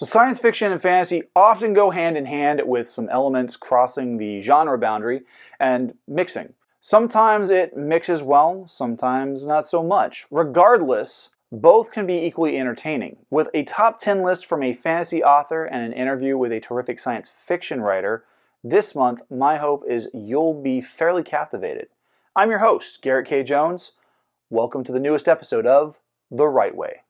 So science fiction and fantasy often go hand in hand with some elements crossing the genre boundary and mixing. Sometimes it mixes well, sometimes not so much. Regardless, both can be equally entertaining. With a top 10 list from a fantasy author and an interview with a terrific science fiction writer, this month my hope is you'll be fairly captivated. I'm your host, Garrett K. Jones. Welcome to the newest episode of The Right Way.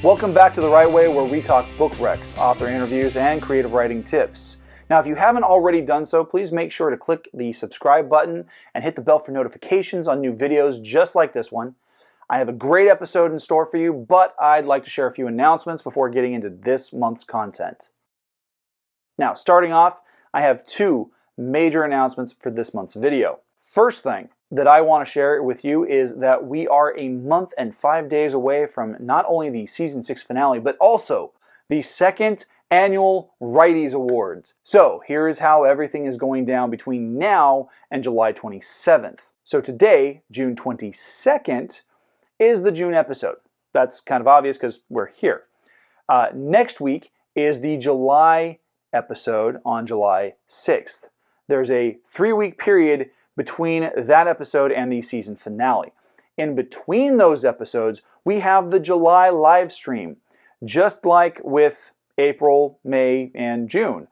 Welcome back to The Right Way, where we talk book recs, author interviews, and creative writing tips. Now, if you haven't already done so, please make sure to click the subscribe button and hit the bell for notifications on new videos just like this one. I have a great episode in store for you, but I'd like to share a few announcements before getting into this month's content. Now, starting off, I have two major announcements for this month's video. First thing that I want to share with you is that we are a month and 5 days away from not only the Season 6 finale, but also the second annual Righties Awards. So here is how everything is going down between now and July 27th. So today, June 22nd, is the June episode. That's kind of obvious because we're here. Next week is the July episode on July 6th. There's a 3-week period between that episode and the season finale. In between those episodes, we have the July live stream, just like with April, May, and June.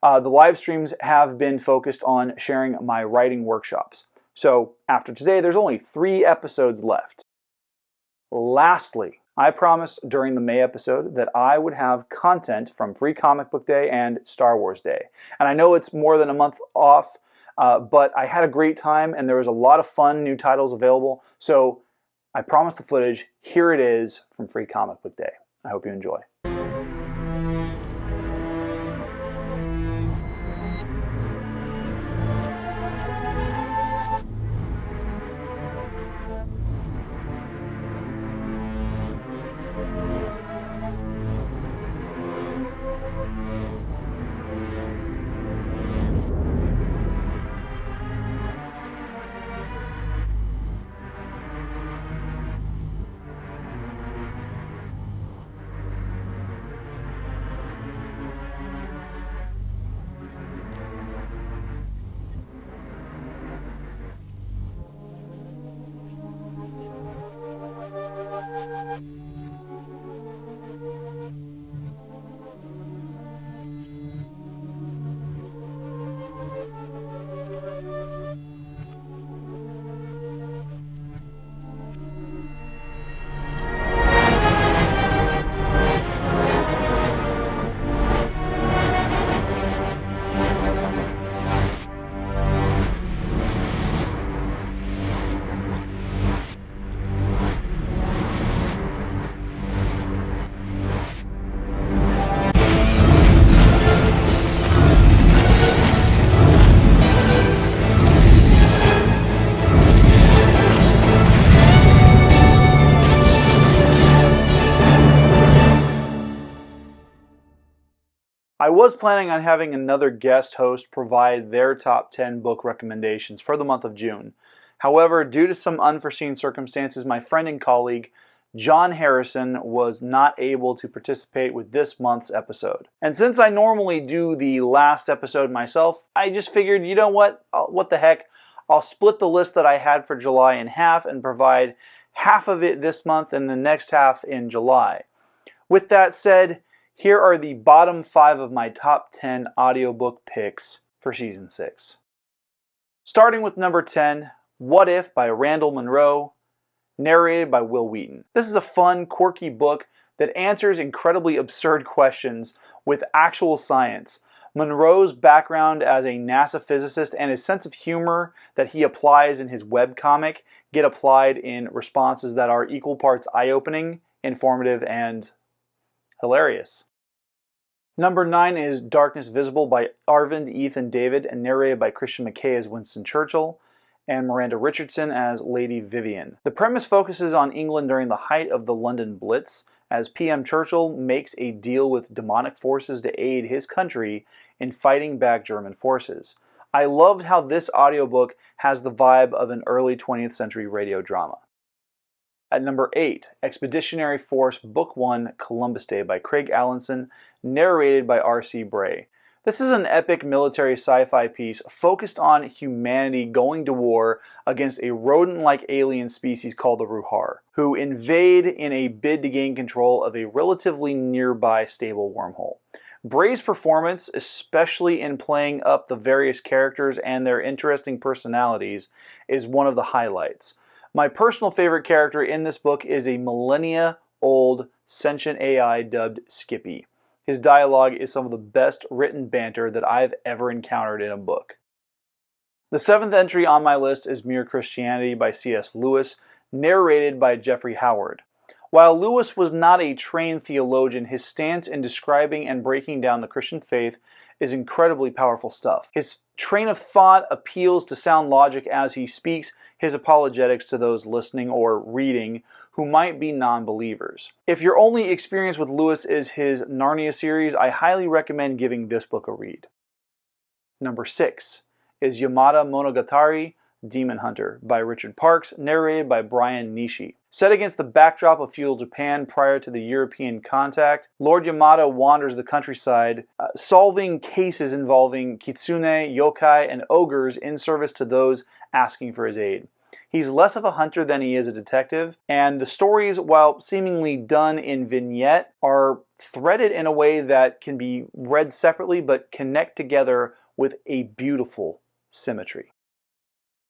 The live streams have been focused on sharing my writing workshops. So after today, there's only 3 episodes left. Lastly, I promised during the May episode that I would have content from Free Comic Book Day and Star Wars Day. And I know it's more than a month off, but I had a great time and there was a lot of fun new titles available. So I promised the footage. Here it is from Free Comic Book Day. I hope you enjoy. I was planning on having another guest host provide their top 10 book recommendations for the month of June. However, due to some unforeseen circumstances, my friend and colleague, John Harrison, was not able to participate with this month's episode. And since I normally do the last episode myself, I just figured, you know what the heck, I'll split the list that I had for July in half and provide half of it this month and the next half in July. With that said, here are the bottom 5 of my top 10 audiobook picks for Season 6. Starting with number 10, What If by Randall Munroe. narrated by Will Wheaton. This is a fun, quirky book that answers incredibly absurd questions with actual science. Monroe's background as a NASA physicist and his sense of humor that he applies in his webcomic get applied in responses that are equal parts eye-opening, informative, and hilarious. Number 9 is Darkness Visible by Arvind, Ethan David, and narrated by Christian McKay as Winston Churchill and Miranda Richardson as Lady Vivian. The premise focuses on England during the height of the London Blitz, as PM Churchill makes a deal with demonic forces to aid his country in fighting back German forces. I loved how this audiobook has the vibe of an early 20th century radio drama. At number 8, Expeditionary Force Book 1, Columbus Day by Craig Allenson, narrated by R.C. Bray. This is an epic military sci-fi piece focused on humanity going to war against a rodent-like alien species called the Ruhar, who invade in a bid to gain control of a relatively nearby stable wormhole. Bray's performance, especially in playing up the various characters and their interesting personalities, is one of the highlights. My personal favorite character in this book is a millennia-old sentient AI dubbed Skippy. His dialogue is some of the best written banter that I've ever encountered in a book. The 7th entry on my list is Mere Christianity by C.S. Lewis, narrated by Jeffrey Howard. While Lewis was not a trained theologian, his stance in describing and breaking down the Christian faith is incredibly powerful stuff. His train of thought appeals to sound logic as he speaks his apologetics to those listening or reading who might be non-believers. If your only experience with Lewis is his Narnia series, I highly recommend giving this book a read. Number 6 is Yamada Monogatari, Demon Hunter by Richard Parks, narrated by Brian Nishi. Set against the backdrop of feudal Japan prior to the European contact, Lord Yamada wanders the countryside, solving cases involving kitsune, yokai, and ogres in service to those asking for his aid. He's less of a hunter than he is a detective, and the stories, while seemingly done in vignette, are threaded in a way that can be read separately but connect together with a beautiful symmetry.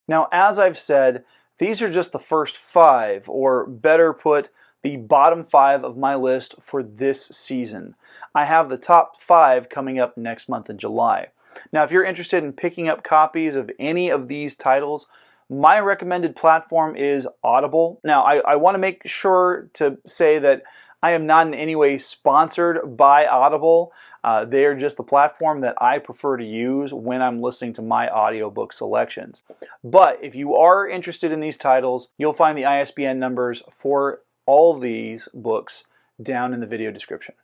Now, as I've said, these are just the first 5, or better put, the bottom 5 of my list for this season. I have the top 5 coming up next month in July. Now, if you're interested in picking up copies of any of these titles, my recommended platform is Audible. Now, I want to make sure to say that I am not in any way sponsored by Audible. They are just the platform that I prefer to use when I'm listening to my audiobook selections. But if you are interested in these titles, you'll find the ISBN numbers for all of these books down in the video description.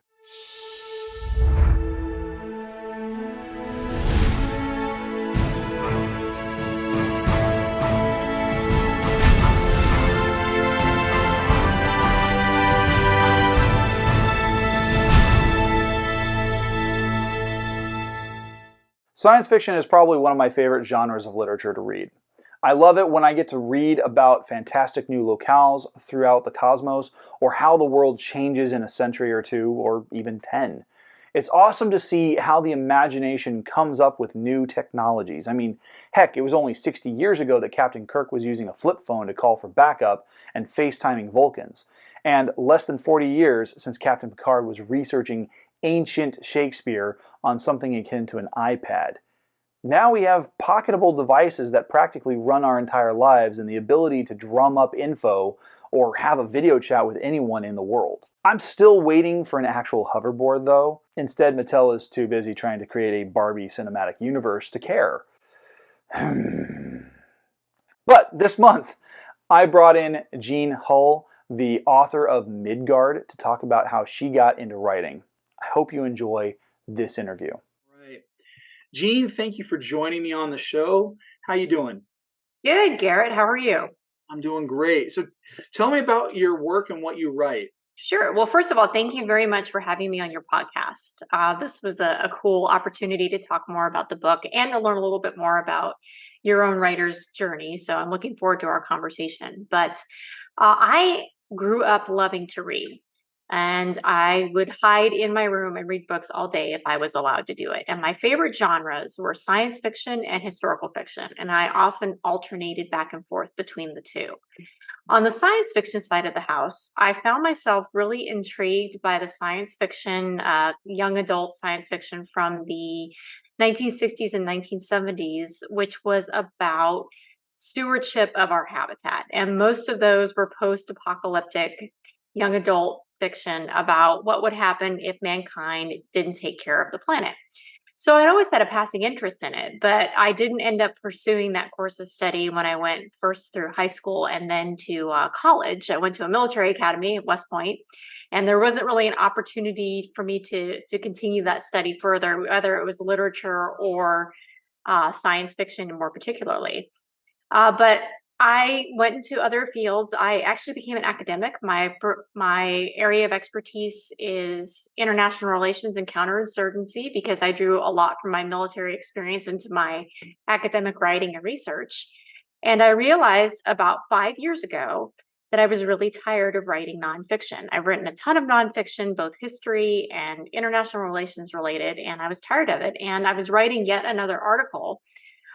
Science fiction is probably one of my favorite genres of literature to read. I love it when I get to read about fantastic new locales throughout the cosmos, or how the world changes in a century or 2, or even 10. It's awesome to see how the imagination comes up with new technologies. I mean, heck, it was only 60 years ago that Captain Kirk was using a flip phone to call for backup and FaceTiming Vulcans, and less than 40 years since Captain Picard was researching ancient Shakespeare on something akin to an iPad. Now we have pocketable devices that practically run our entire lives, and the ability to drum up info or have a video chat with anyone in the world. I'm still waiting for an actual hoverboard though. Instead, Mattel is too busy trying to create a Barbie cinematic universe to care. But this month, I brought in Jeanne Hull, the author of Midgard, to talk about how she got into writing. I hope you enjoy this interview. Right. Jeanne, thank you for joining me on the show. How you doing? Good, Garrett. How are you? I'm doing great. So tell me about your work and what you write. Sure. Well, first of all, thank you very much for having me on your podcast. This was a cool opportunity to talk more about the book and to learn a little bit more about your own writer's journey. So I'm looking forward to our conversation. But I grew up loving to read. And I would hide in my room and read books all day if I was allowed to do it. And my favorite genres were science fiction and historical fiction. And I often alternated back and forth between the two. On the science fiction side of the house, I found myself really intrigued by the science fiction, young adult science fiction from the 1960s and 1970s, which was about stewardship of our habitat. And most of those were post apocalyptic young adult fiction about what would happen if mankind didn't take care of the planet. So I'd always had a passing interest in it, but I didn't end up pursuing that course of study when I went first through high school and then to college. I went to a military academy at West Point, and there wasn't really an opportunity for me to continue that study further, whether it was literature or science fiction more particularly. But I went into other fields. I actually became an academic. My area of expertise is international relations and counterinsurgency because I drew a lot from my military experience into my academic writing and research. And I realized about 5 years ago that I was really tired of writing nonfiction. I've written a ton of nonfiction, both history and international relations related, and I was tired of it. And I was writing yet another article.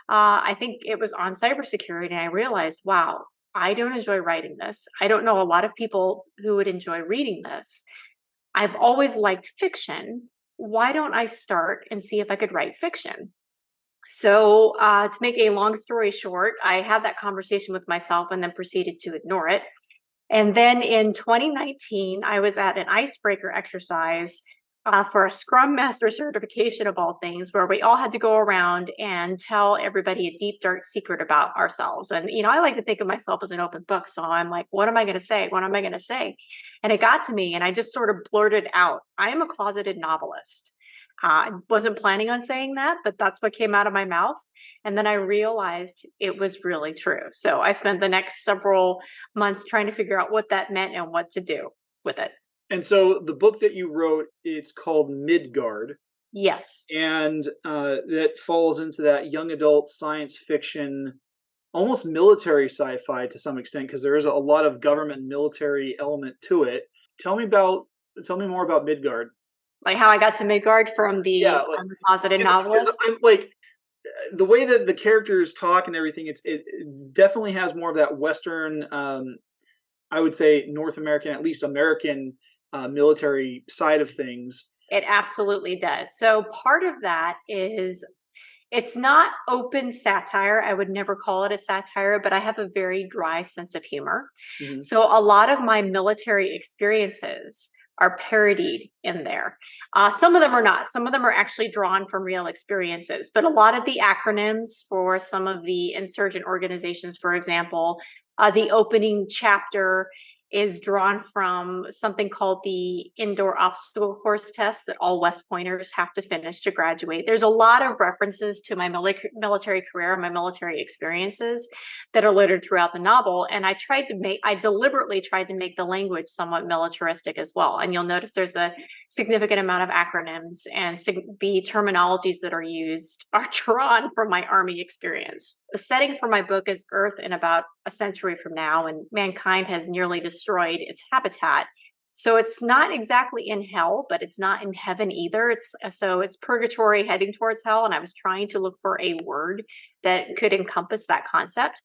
I think it was on cybersecurity, and I realized, wow, I don't enjoy writing this. I don't know a lot of people who would enjoy reading this. I've always liked fiction. Why don't I start and see if I could write fiction? So, to make a long story short, I had that conversation with myself and then proceeded to ignore it. And then in 2019, I was at an icebreaker exercise for a Scrum Master certification of all things, where we all had to go around and tell everybody a deep, dark secret about ourselves. And, I like to think of myself as an open book. So I'm like, what am I going to say? What am I going to say? And it got to me, and I just sort of blurted out, I am a closeted novelist. I wasn't planning on saying that, but that's what came out of my mouth. And then I realized it was really true. So I spent the next several months trying to figure out what that meant and what to do with it. And so the book that you wrote, it's called Midgard. Yes. And that falls into that young adult science fiction, almost military sci-fi to some extent, because there is a lot of government military element to it. Tell me more about Midgard. Like how I got to Midgard from the closeted novelist. I'm like, the way that the characters talk and everything, it definitely has more of that Western, I would say North American, at least American military side of things. It absolutely does. So part of that is it's not open satire. I would never call it a satire, but I have a very dry sense of humor. Mm-hmm. So a lot of my military experiences are parodied in there. Some of them are not. Some of them are actually drawn from real experiences. But a lot of the acronyms for some of the insurgent organizations, for example, the opening chapter is drawn from something called the indoor obstacle course test that all West Pointers have to finish to graduate. There's a lot of references to my military career and my military experiences that are littered throughout the novel. And I deliberately tried to make the language somewhat militaristic as well. And you'll notice there's a significant amount of acronyms, and the terminologies that are used are drawn from my Army experience. The setting for my book is Earth in about a century from now, and mankind has nearly destroyed its habitat. So it's not exactly in hell, but it's not in heaven either. It's purgatory heading towards hell. And I was trying to look for a word that could encompass that concept.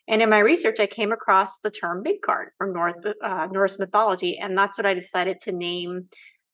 And in my research, I came across the term Midgard from Norse mythology. And that's what I decided to name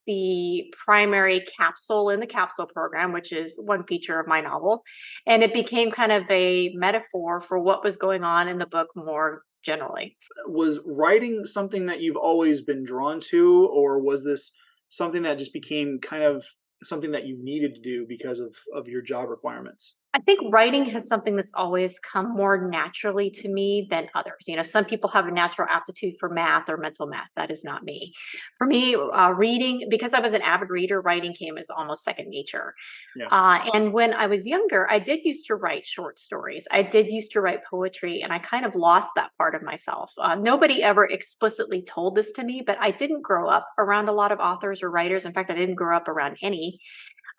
the primary capsule in the capsule program, which is one feature of my novel. And it became kind of a metaphor for what was going on in the book more generally. Was writing something that you've always been drawn to, or was this something that just became kind of something that you needed to do because of your job requirements? I think writing has something that's always come more naturally to me than others. Some people have a natural aptitude for math or mental math. That is not me. For me, reading, because I was an avid reader, writing came as almost second nature. Yeah. And when I was younger, I did used to write short stories. I did used to write poetry, and I kind of lost that part of myself. Nobody ever explicitly told this to me, but I didn't grow up around a lot of authors or writers. In fact, I didn't grow up around any.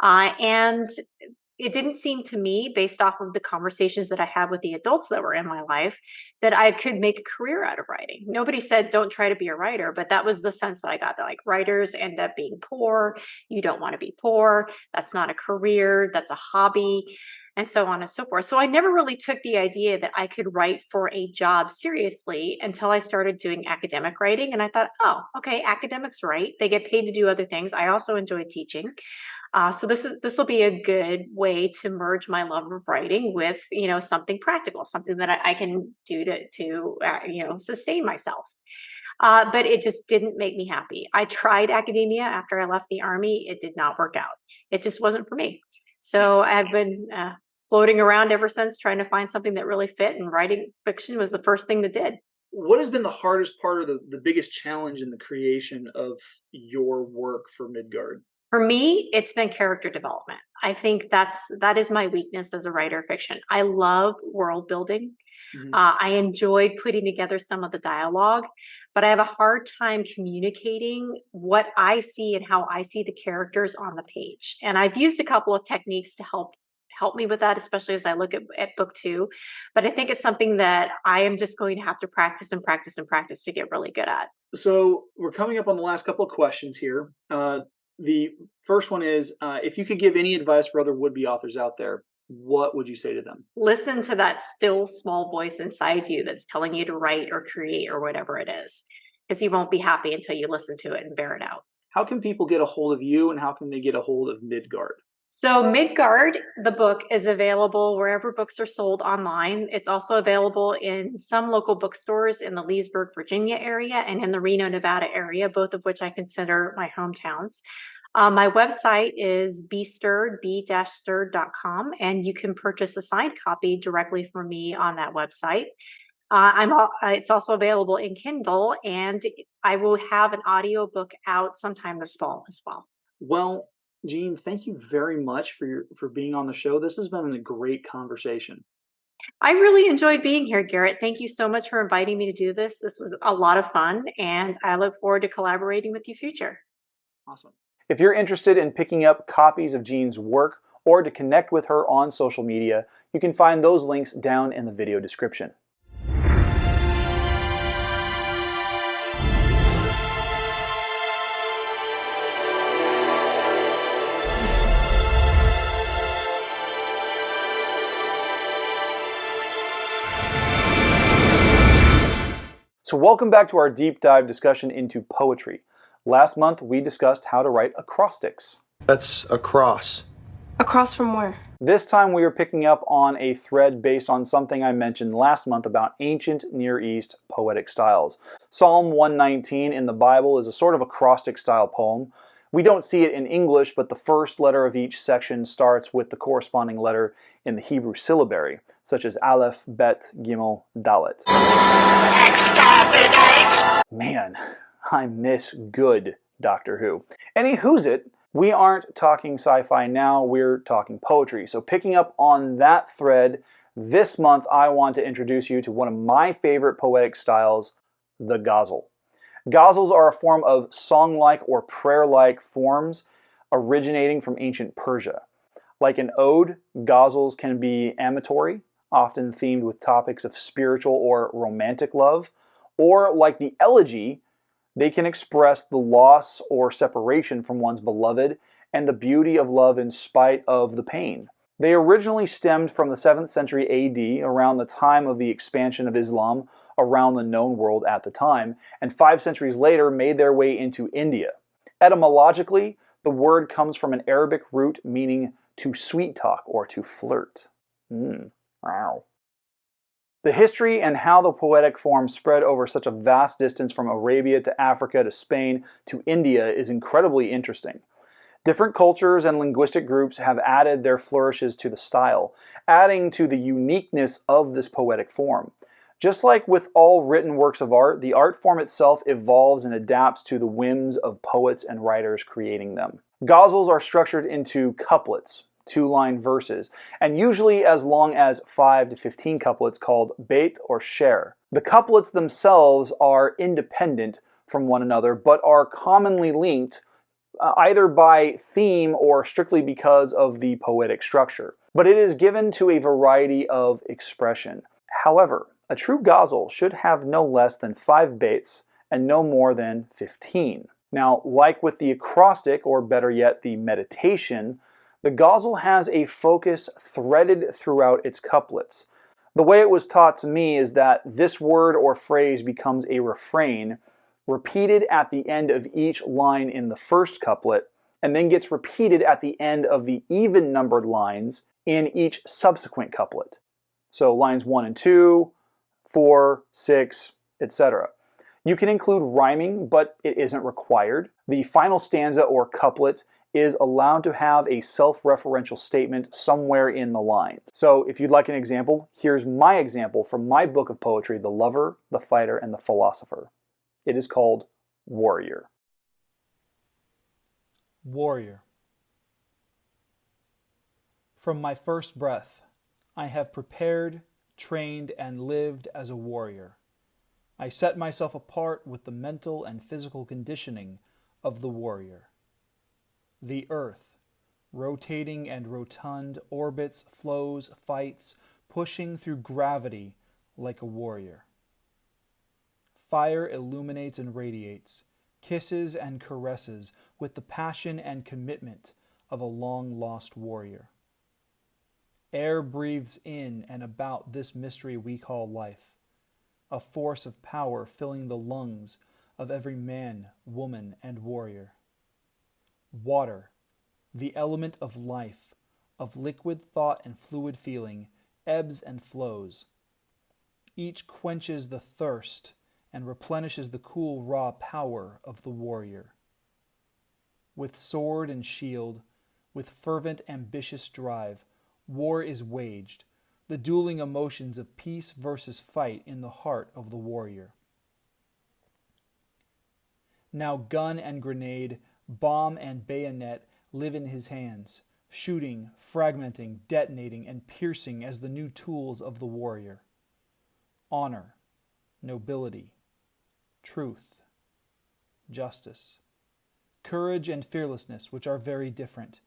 And it didn't seem to me, based off of the conversations that I had with the adults that were in my life, that I could make a career out of writing. Nobody said, don't try to be a writer, but that was the sense that I got, that like writers end up being poor. You don't want to be poor. That's not a career. That's a hobby, and so on and so forth. So I never really took the idea that I could write for a job seriously until I started doing academic writing. And I thought, oh, okay, academics write. They get paid to do other things. I also enjoy teaching. So this will be a good way to merge my love of writing with, something practical, something that I can do to sustain myself. But it just didn't make me happy. I tried academia after I left the Army. It did not work out. It just wasn't for me. So I've been floating around ever since, trying to find something that really fit, and writing fiction was the first thing that did. What has been the hardest part, or the biggest challenge in the creation of your work for Midgard? For me, it's been character development. I think that is my weakness as a writer of fiction. I love world building. I enjoyed putting together some of the dialogue, but I have a hard time communicating what I see and how I see the characters on the page. And I've used a couple of techniques to help me with that, especially as I look at book 2. But I think it's something that I am just going to have to practice and practice and practice to get really good at. So we're coming up on the last couple of questions here. The first one is, if you could give any advice for other would-be authors out there, what would you say to them? Listen to that still small voice inside you that's telling you to write or create or whatever it is, because you won't be happy until you listen to it and bear it out. How can people get a hold of you, and how can they get a hold of Midgard? So Midgard, the book, is available wherever books are sold online. It's also available in some local bookstores in the Leesburg, Virginia area and in the Reno, Nevada area, both of which I consider my hometowns. My website is b-stirred.com, and you can purchase a signed copy directly from me on that website. It's also available in Kindle, and I will have an audiobook out sometime this fall as well. Well, Jeanne, thank you very much for being on the show. This has been a great conversation. I really enjoyed being here, Garrett. Thank you so much for inviting me to do this. This was a lot of fun, and I look forward to collaborating with you future. Awesome. If you're interested in picking up copies of Jeanne's work or to connect with her on social media, you can find those links down in the video description. So welcome back to our deep dive discussion into poetry. Last month we discussed how to write acrostics. That's across. Across from where? This time we are picking up on a thread based on something I mentioned last month about ancient Near East poetic styles. Psalm 119 in the Bible is a sort of acrostic style poem. We don't see it in English, but the first letter of each section starts with the corresponding letter in the Hebrew syllabary, such as Aleph, Bet, Gimel, Dalet. Man, I miss good Doctor Who. Who's it? We aren't talking sci-fi now, we're talking poetry. So picking up on that thread, this month I want to introduce you to one of my favorite poetic styles, the ghazal. Ghazals are a form of song-like or prayer-like forms originating from ancient Persia. Like an ode, ghazals can be amatory, often themed with topics of spiritual or romantic love, or like the elegy, they can express the loss or separation from one's beloved and the beauty of love in spite of the pain. They originally stemmed from the 7th century AD, around the time of the expansion of Islam around the known world at the time, and 5 centuries later made their way into India. Etymologically, the word comes from an Arabic root meaning to sweet talk or to flirt. Wow. The history and how the poetic form spread over such a vast distance from Arabia to Africa to Spain to India is incredibly interesting. Different cultures and linguistic groups have added their flourishes to the style, adding to the uniqueness of this poetic form. Just like with all written works of art, the art form itself evolves and adapts to the whims of poets and writers creating them. Ghazals are structured into couplets, 2-line verses, and usually as long as 5 to 15 couplets called bait or sher. The couplets themselves are independent from one another, but are commonly linked either by theme or strictly because of the poetic structure. But it is given to a variety of expression. However, a true ghazal should have no less than 5 baits and no more than 15. Now, like with the acrostic, or better yet, the meditation, the ghazal has a focus threaded throughout its couplets. The way it was taught to me is that this word or phrase becomes a refrain, repeated at the end of each line in the first couplet, and then gets repeated at the end of the even-numbered lines in each subsequent couplet. So lines 1 and 2, 4, 6, etc. You can include rhyming, but it isn't required. The final stanza or couplet is allowed to have a self-referential statement somewhere in the line. So if you'd like an example, here's my example from my book of poetry, The Lover, the Fighter, and the Philosopher. It is called Warrior. Warrior. From my first breath, I have prepared, trained, and lived as a warrior. I set myself apart with the mental and physical conditioning of the warrior. The earth, rotating and rotund, orbits, flows, fights, pushing through gravity like a warrior. Fire illuminates and radiates, kisses and caresses with the passion and commitment of a long-lost warrior. Air breathes in and about this mystery we call life, a force of power filling the lungs of every man, woman, and warrior. Water, the element of life, of liquid thought and fluid feeling, ebbs and flows. Each quenches the thirst and replenishes the cool, raw power of the warrior. With sword and shield, with fervent, ambitious drive, war is waged, the dueling emotions of peace versus fight in the heart of the warrior. Now gun and grenade, bomb and bayonet live in his hands, shooting, fragmenting, detonating, and piercing as the new tools of the warrior. Honor, nobility, truth, justice, courage and fearlessness, which are very different.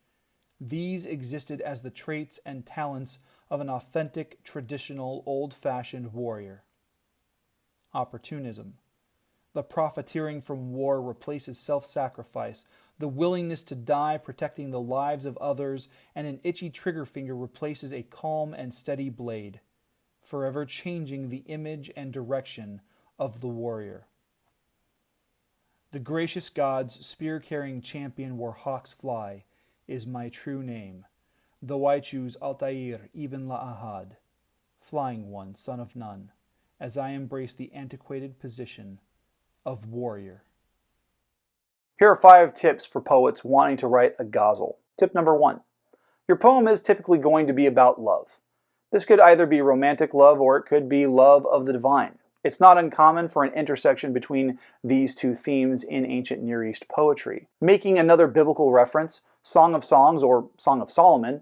These existed as the traits and talents of an authentic, traditional, old-fashioned warrior. Opportunism. The profiteering from war replaces self-sacrifice, the willingness to die protecting the lives of others, and an itchy trigger finger replaces a calm and steady blade, forever changing the image and direction of the warrior. The gracious God's spear-carrying champion where hawks fly is my true name, though I choose Altair ibn La'ahad, flying one, son of none, as I embrace the antiquated position of warrior. Here are 5 tips for poets wanting to write a ghazal. Tip number 1. Your poem is typically going to be about love. This could either be romantic love or it could be love of the divine. It's not uncommon for an intersection between these two themes in ancient Near East poetry. Making another biblical reference, Song of Songs, or Song of Solomon,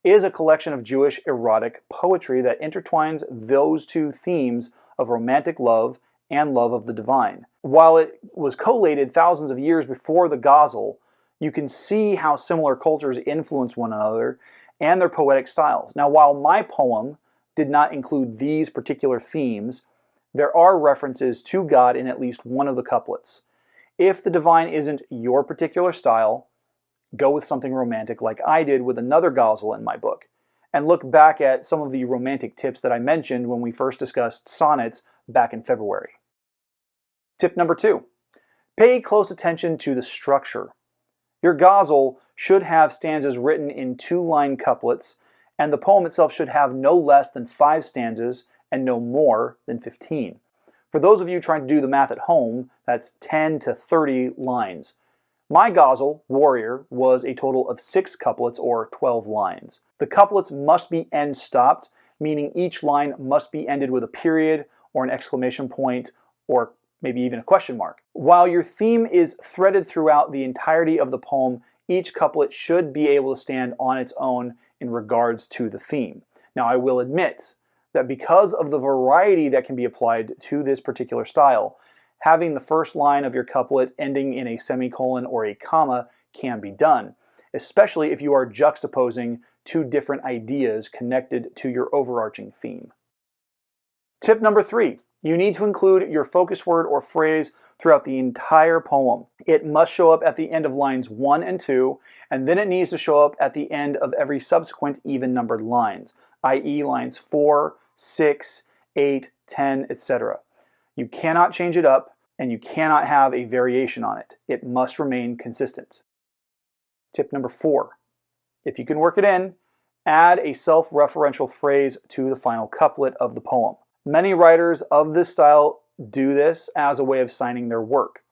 is a collection of Jewish erotic poetry that intertwines those two themes of romantic love and love of the divine. While it was collated thousands of years before the ghazal, you can see how similar cultures influence one another and their poetic styles. Now, while my poem did not include these particular themes, there are references to God in at least one of the couplets. If the divine isn't your particular style, go with something romantic like I did with another ghazal in my book, and look back at some of the romantic tips that I mentioned when we first discussed sonnets back in February. Tip number 2. Pay close attention to the structure. Your ghazal should have stanzas written in 2-line couplets, and the poem itself should have no less than 5 stanzas and no more than 15. For those of you trying to do the math at home, that's 10 to 30 lines. My ghazal, Warrior, was a total of 6 couplets or 12 lines. The couplets must be end-stopped, meaning each line must be ended with a period or an exclamation point or maybe even a question mark. While your theme is threaded throughout the entirety of the poem, each couplet should be able to stand on its own in regards to the theme. Now, I will admit that because of the variety that can be applied to this particular style, having the first line of your couplet ending in a semicolon or a comma can be done, especially if you are juxtaposing two different ideas connected to your overarching theme. Tip number 3, you need to include your focus word or phrase throughout the entire poem. It must show up at the end of lines 1 and 2, and then it needs to show up at the end of every subsequent even-numbered lines, i.e. lines 4, 6, 8, 10, etc. You cannot change it up, and you cannot have a variation on it. It must remain consistent. Tip number 4, if you can work it in, add a self-referential phrase to the final couplet of the poem. Many writers of this style do this as a way of signing their work.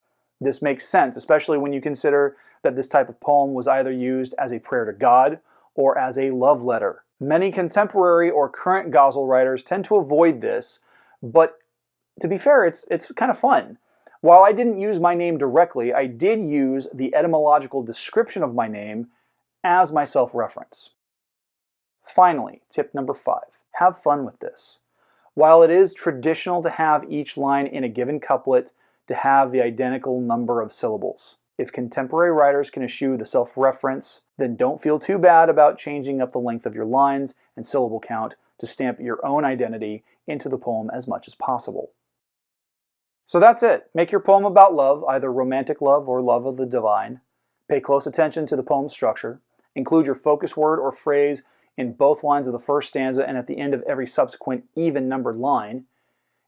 This makes sense, especially when you consider that this type of poem was either used as a prayer to God or as a love letter. Many contemporary or current ghazal writers tend to avoid this, but to be fair, it's kind of fun. While I didn't use my name directly, I did use the etymological description of my name as my self-reference. Finally, tip number 5, have fun with this. While it is traditional to have each line in a given couplet to have the identical number of syllables, if contemporary writers can eschew the self-reference, then don't feel too bad about changing up the length of your lines and syllable count to stamp your own identity into the poem as much as possible. So that's it. Make your poem about love, either romantic love or love of the divine. Pay close attention to the poem's structure. Include your focus word or phrase in both lines of the first stanza and at the end of every subsequent even-numbered line.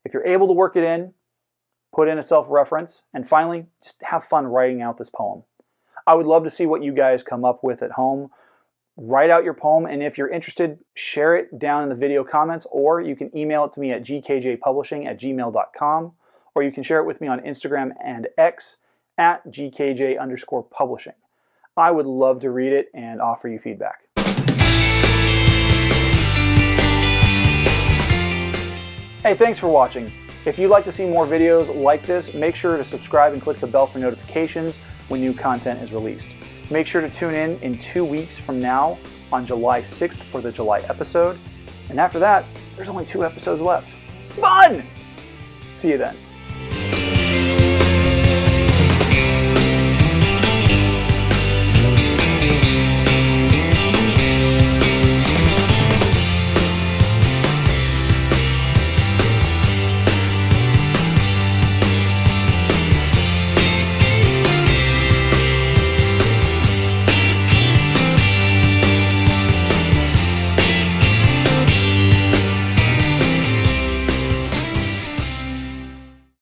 If you're able to work it in, put in a self-reference, and finally, just have fun writing out this poem. I would love to see what you guys come up with at home. Write out your poem, and if you're interested, share it down in the video comments, or you can email it to me at gkjpublishing@gmail.com, or you can share it with me on Instagram and X at gkj_publishing. I would love to read it and offer you feedback. Hey, thanks for watching. If you'd like to see more videos like this, make sure to subscribe and click the bell for notifications when new content is released. Make sure to tune in 2 weeks from now on July 6th for the July episode. And after that, there's only 2 episodes left. Fun! See you then.